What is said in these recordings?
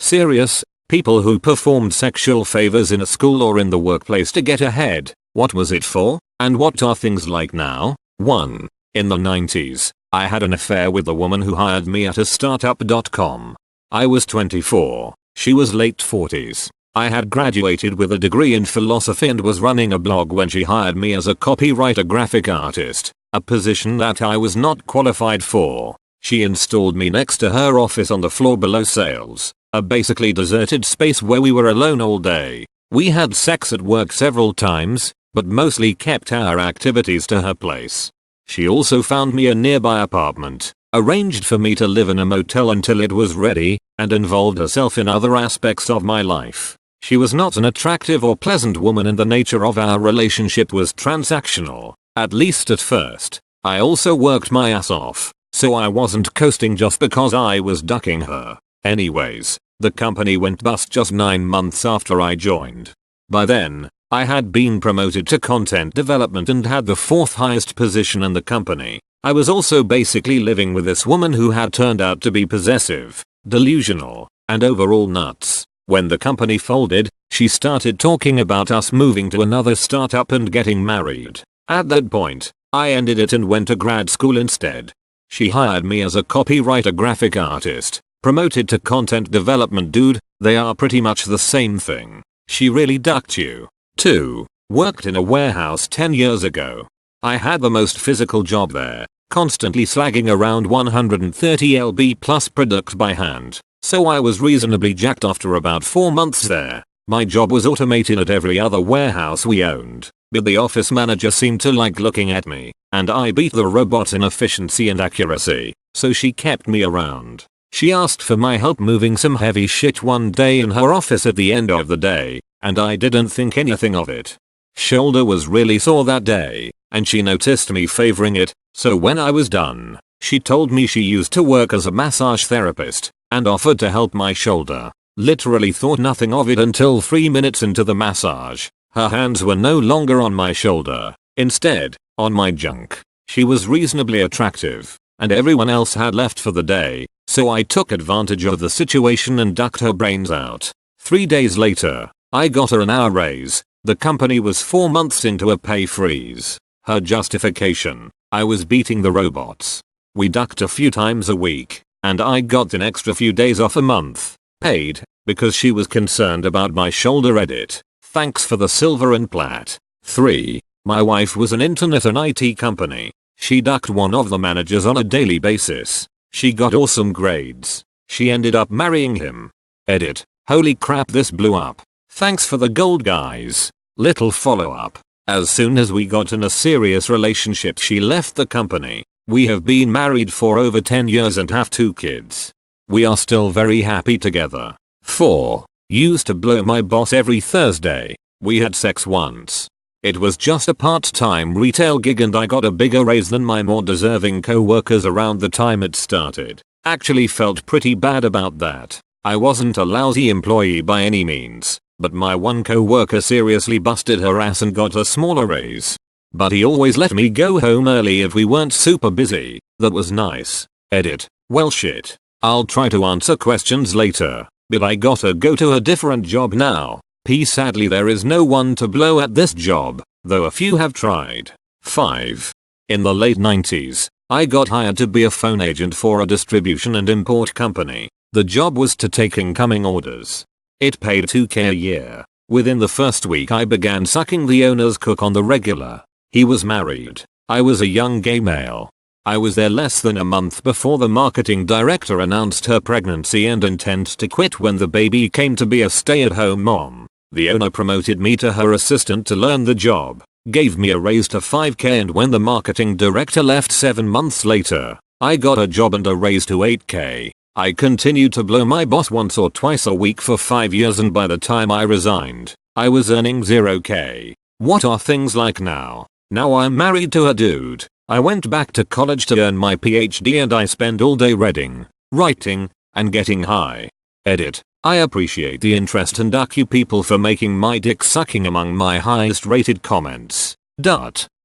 Serious, people who performed sexual favors in a school or in the workplace to get ahead. What was it for? And what are things like now? 1. In the 90s, I had an affair with a woman who hired me at a startup.com. I was 24. She was late 40s. I had graduated with a degree in philosophy and was running a blog when she hired me as a copywriter graphic artist, a position that I was not qualified for. She installed me next to her office on the floor below sales, a basically deserted space where we were alone all day. We had sex at work several times, but mostly kept our activities to her place. She also found me a nearby apartment, arranged for me to live in a motel until it was ready, and involved herself in other aspects of my life. She was not an attractive or pleasant woman and the nature of our relationship was transactional, at least at first. I also worked my ass off, so I wasn't coasting just because I was ducking her. Anyways, the company went bust just 9 months after I joined. By then, I had been promoted to content development and had the 4th highest position in the company. I was also basically living with this woman who had turned out to be possessive, delusional, and overall nuts. When the company folded, she started talking about us moving to another startup and getting married. At that point, I ended it and went to grad school instead. She hired me as a copywriter graphic artist, promoted to content development. Dude, they are pretty much the same thing. She really ducked you. 2. Worked in a warehouse 10 years ago. I had the most physical job there, constantly slagging around 130 lb plus product by hand, so I was reasonably jacked after about 4 months there. My job was automated at every other warehouse we owned, but the office manager seemed to like looking at me, and I beat the robot in efficiency and accuracy, so she kept me around. She asked for my help moving some heavy shit one day in her office at the end of the day, and I didn't think anything of it. Shoulder was really sore that day, and she noticed me favoring it, so when I was done, she told me she used to work as a massage therapist, and offered to help my shoulder. Literally thought nothing of it until 3 minutes into the massage. Her hands were no longer on my shoulder, instead, on my junk. She was reasonably attractive, and everyone else had left for the day, so I took advantage of the situation and ducked her brains out. 3 days later, I got her an hour raise. The company was 4 months into a pay freeze. Her justification: I was beating the robots. We ducked a few times a week, and I got an extra few days off a month, paid, because she was concerned about my shoulder. Edit. Thanks for the silver and plat. 3. My wife was an internet and IT company. She ducked one of the managers on a daily basis. She got awesome grades. She ended up marrying him. Edit. Holy crap, this blew up. Thanks for the gold, guys. Little follow up. As soon as we got in a serious relationship, she left the company. We have been married for over 10 years and have 2 kids. We are still very happy together. 4. Used to blow my boss every Thursday. We had sex once. It was just a part-time retail gig and I got a bigger raise than my more deserving co-workers around the time it started. Actually felt pretty bad about that. I wasn't a lousy employee by any means, but my one co-worker seriously busted her ass and got a smaller raise. But he always let me go home early if we weren't super busy. That was nice. Edit. Well shit. I'll try to answer questions later, but I gotta go to a different job now. Sadly there is no one to blow at this job, though a few have tried. 5. In the late 90s, I got hired to be a phone agent for a distribution and import company. The job was to take incoming orders. It paid $2,000 a year. Within the first week I began sucking the owner's cock on the regular. He was married. I was a young gay male. I was there less than a month before the marketing director announced her pregnancy and intent to quit when the baby came to be a stay-at-home mom. The owner promoted me to her assistant to learn the job, gave me a raise to $5,000, and when the marketing director left 7 months later, I got a job and a raise to $8,000. I continued to blow my boss once or twice a week for 5 years, and by the time I resigned, I was earning $0,000. What are things like now? Now I'm married to a dude. I went back to college to earn my PhD and I spend all day reading, writing, and getting high. Edit. I appreciate the interest and duck you people for making my dick sucking among my highest rated comments.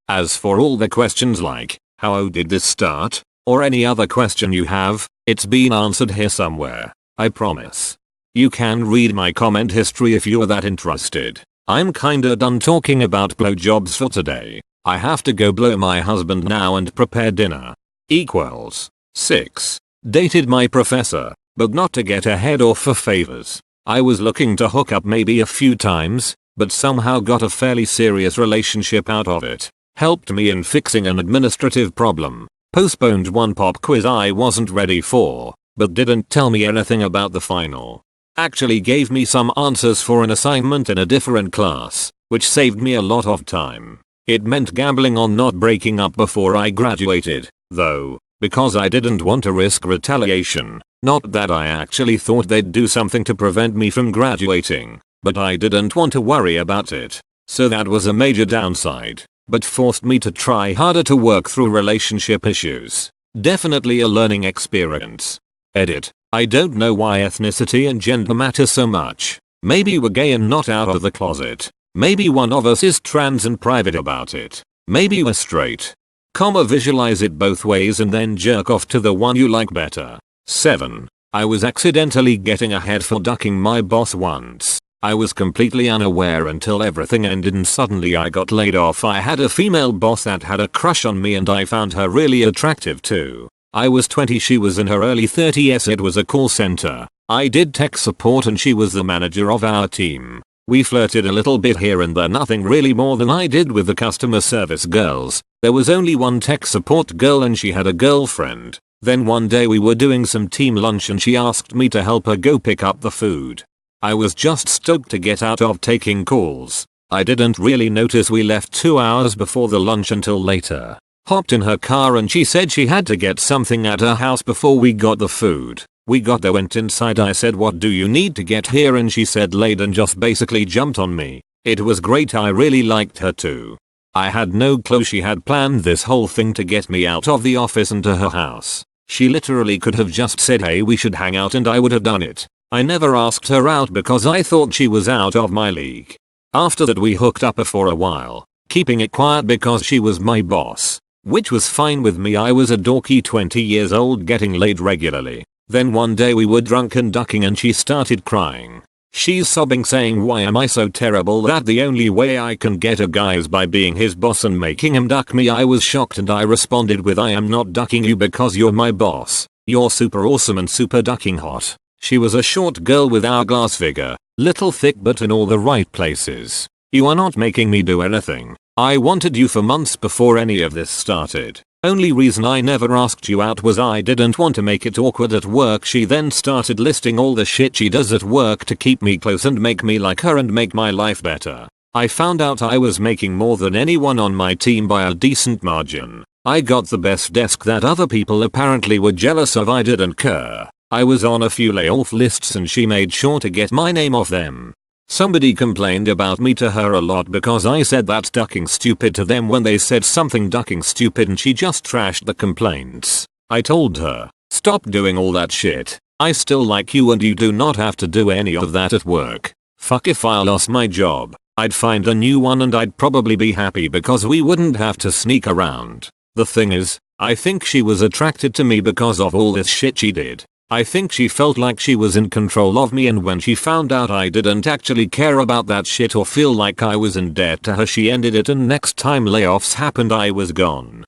As for all the questions like, how did this start? Or any other question you have, it's been answered here somewhere. I promise. You can read my comment history if you're that interested. I'm kinda done talking about blowjobs for today. I have to go blow my husband now and prepare dinner. Equals 6. Dated my professor, but not to get ahead or for favors. I was looking to hook up maybe a few times, but somehow got a fairly serious relationship out of it. Helped me in fixing an administrative problem. Postponed one pop quiz I wasn't ready for, but didn't tell me anything about the final. Actually gave me some answers for an assignment in a different class, which saved me a lot of time. It meant gambling on not breaking up before I graduated, though, because I didn't want to risk retaliation. Not that I actually thought they'd do something to prevent me from graduating, but I didn't want to worry about it. So that was a major downside, but forced me to try harder to work through relationship issues. Definitely a learning experience. Edit. I don't know why ethnicity and gender matter so much. Maybe we're gay and not out of the closet. Maybe one of us is trans and private about it. Maybe we're straight. Visualize it both ways and then jerk off to the one you like better. 7. I was accidentally getting ahead for ducking my boss once. I was completely unaware until everything ended and suddenly I got laid off. I had a female boss that had a crush on me and I found her really attractive too. I was 20, she was in her early 30s. It was a call center. I did tech support and she was the manager of our team. We flirted a little bit here and there, nothing really more than I did with the customer service girls. There was only one tech support girl and she had a girlfriend. Then one day we were doing some team lunch and she asked me to help her go pick up the food. I was just stoked to get out of taking calls. I didn't really notice we left 2 hours before the lunch until later. Hopped in her car and she said she had to get something at her house before we got the food. We got there, went inside. I said, what do you need to get here? And she said laid and just basically jumped on me. It was great. I really liked her too. I had no clue she had planned this whole thing to get me out of the office and to her house. She literally could have just said, hey, we should hang out, and I would have done it. I never asked her out because I thought she was out of my league. After that we hooked up for a while, keeping it quiet because she was my boss. Which was fine with me. I was a dorky 20 years old getting laid regularly. Then one day we were drunk and ducking and she started crying. She's sobbing saying, why am I so terrible that the only way I can get a guy is by being his boss and making him duck me. I was shocked and I responded with, I am not ducking you because you're my boss. You're super awesome and super ducking hot. She was a short girl with hourglass figure, little thick but in all the right places. You are not making me do anything. I wanted you for months before any of this started. Only reason I never asked you out was I didn't want to make it awkward at work. She then started listing all the shit she does at work to keep me close and make me like her and make my life better. I found out I was making more than anyone on my team by a decent margin. I got the best desk that other people apparently were jealous of. I didn't care. I was on a few layoff lists and she made sure to get my name off them. Somebody complained about me to her a lot because I said that's ducking stupid to them when they said something ducking stupid, and she just trashed the complaints. I told her, stop doing all that shit. I still like you and you do not have to do any of that at work. Fuck, if I lost my job, I'd find a new one and I'd probably be happy because we wouldn't have to sneak around. The thing is, I think she was attracted to me because of all this shit she did. I think she felt like she was in control of me, and when she found out I didn't actually care about that shit or feel like I was in debt to her, she ended it, and next time layoffs happened I was gone.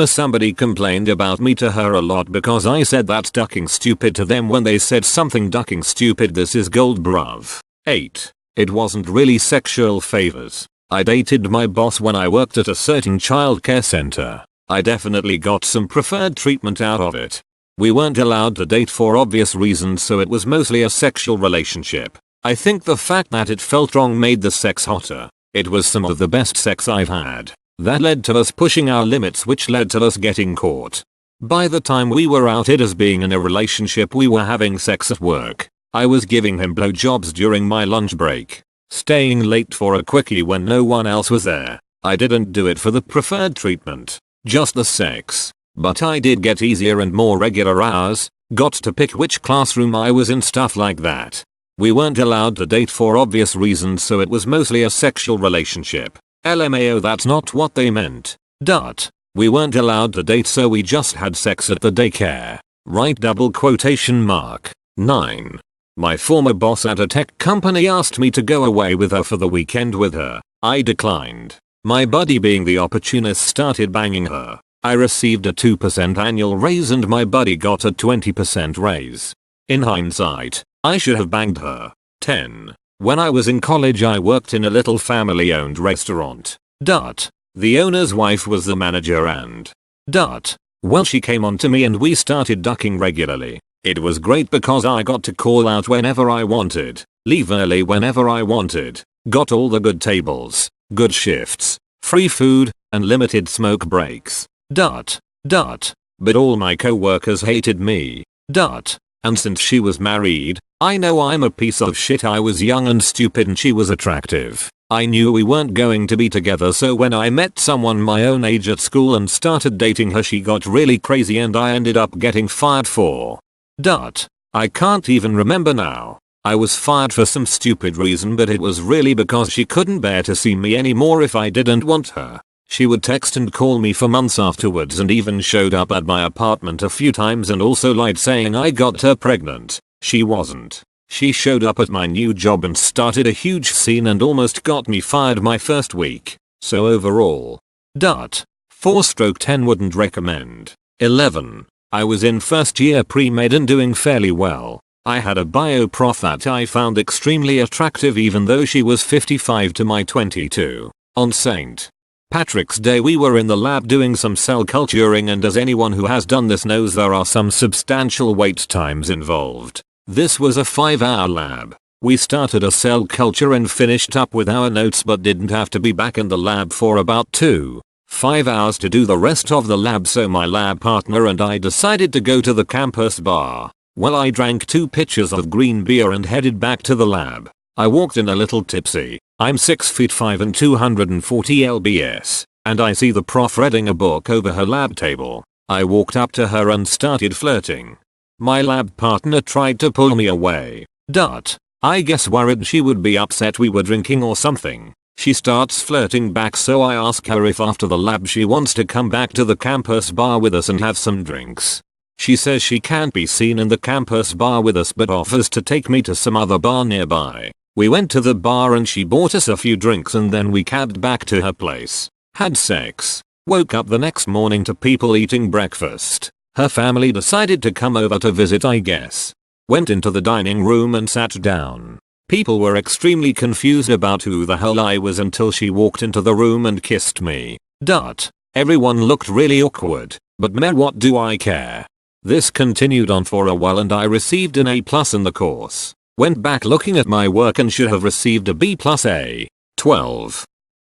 Somebody complained about me to her a lot because I said that's ducking stupid to them when they said something ducking stupid. This is gold, bruv. 8. It wasn't really sexual favors. I dated my boss when I worked at a certain childcare center. I definitely got some preferred treatment out of it. We weren't allowed to date for obvious reasons, so it was mostly a sexual relationship. I think the fact that it felt wrong made the sex hotter. It was some of the best sex I've had. That led to us pushing our limits, which led to us getting caught. By the time we were outed as being in a relationship, we were having sex at work. I was giving him blowjobs during my lunch break. Staying late for a quickie when no one else was there. I didn't do it for the preferred treatment. Just the sex. But I did get easier and more regular hours, got to pick which classroom I was in, stuff like that. We weren't allowed to date for obvious reasons, so it was mostly a sexual relationship. LMAO, that's not what they meant. We weren't allowed to date, so we just had sex at the daycare. Right, double quotation mark. 9. My former boss at a tech company asked me to go away with her for the weekend with her. I declined. My buddy, being the opportunist, started banging her. I received a 2% annual raise and my buddy got a 20% raise. In hindsight, I should have banged her. 10. When I was in college I worked in a little family-owned restaurant. The owner's wife was the manager and well, she came on to me and we started ducking regularly. It was great because I got to call out whenever I wanted, leave early whenever I wanted, got all the good tables, good shifts, free food, and limited smoke breaks. But all my co-workers hated me. And since she was married, I know I'm a piece of shit. I was young and stupid and she was attractive. I knew we weren't going to be together, so when I met someone my own age at school and started dating her, she got really crazy and I ended up getting fired for. I can't even remember now. I was fired for some stupid reason, but it was really because she couldn't bear to see me anymore if I didn't want her. She would text and call me for months afterwards and even showed up at my apartment a few times and also lied saying I got her pregnant. She wasn't. She showed up at my new job and started a huge scene and almost got me fired my first week. So overall. 4/10 wouldn't recommend. 11. I was in first year pre-med and doing fairly well. I had a bio prof that I found extremely attractive even though she was 55 to my 22. On St. Patrick's Day we were in the lab doing some cell culturing, and as anyone who has done this knows there are some substantial wait times involved. This was a 5-hour lab. We started a cell culture and finished up with our notes but didn't have to be back in the lab for about 5 hours to do the rest of the lab, so my lab partner and I decided to go to the campus bar. Well, I drank 2 pitchers of green beer and headed back to the lab. I walked in a little tipsy. I'm 6'5" and 240 lbs, and I see the prof reading a book over her lab table. I walked up to her and started flirting. My lab partner tried to pull me away. I guess worried she would be upset we were drinking or something. She starts flirting back, so I ask her if after the lab she wants to come back to the campus bar with us and have some drinks. She says she can't be seen in the campus bar with us but offers to take me to some other bar nearby. We went to the bar and she bought us a few drinks and then we cabbed back to her place. Had sex. Woke up the next morning to people eating breakfast. Her family decided to come over to visit, I guess. Went into the dining room and sat down. People were extremely confused about who the hell I was until she walked into the room and kissed me. Everyone looked really awkward, but meh, what do I care? This continued on for a while and I received an A+ in the course. Went back looking at my work and should have received a B+. A. 12.